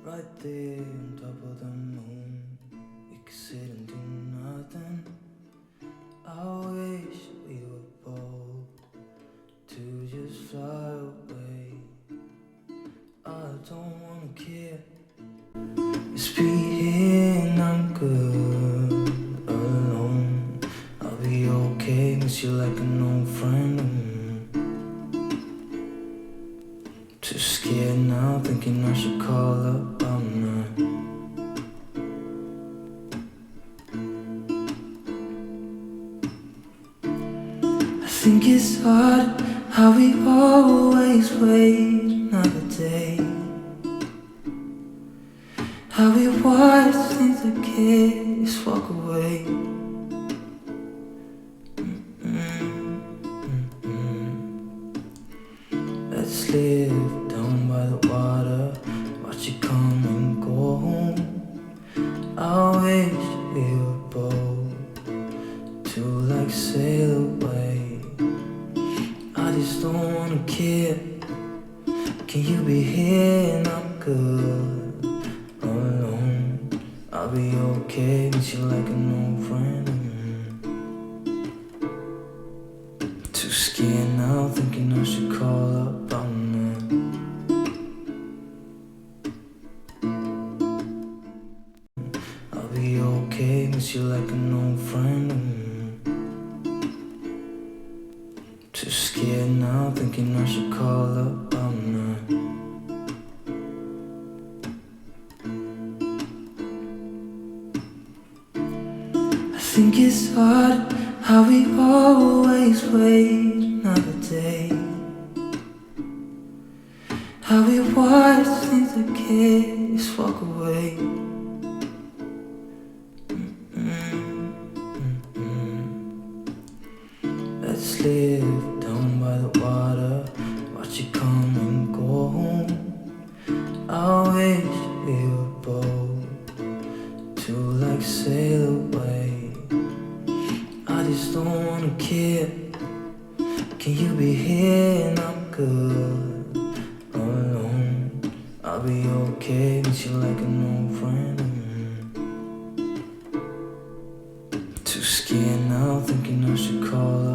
Right there on top of the moon, we could sit and do nothing. I wish we were bold to just fly away. I don't wanna care, just be here and I'm good alone. I'll be okay, miss you like an old friend. Too scared now, thinking I should call up all night. I think it's hard how we always wait another day, how we watch things that kids walk away. Let's live down by the water, watch it come and go home. I wish we were bold to like sail away. I just don't wanna care. Can you be here and I'm good alone? I'll be okay, miss you like an old friend. Too scared now, thinking I should call up all night. I'll be okay, miss you like an old friend. Too scared now, thinking I should call up all night. I think it's hard how we always wait another day, how we watch things that kids walk away. Let's live down by the water, watch it come and go home. I wish we were bold to like sail away. I just don't wanna care. Can you be here and I'm good alone? I'll be okay, miss you like an old friend. Too scared now, thinking I should call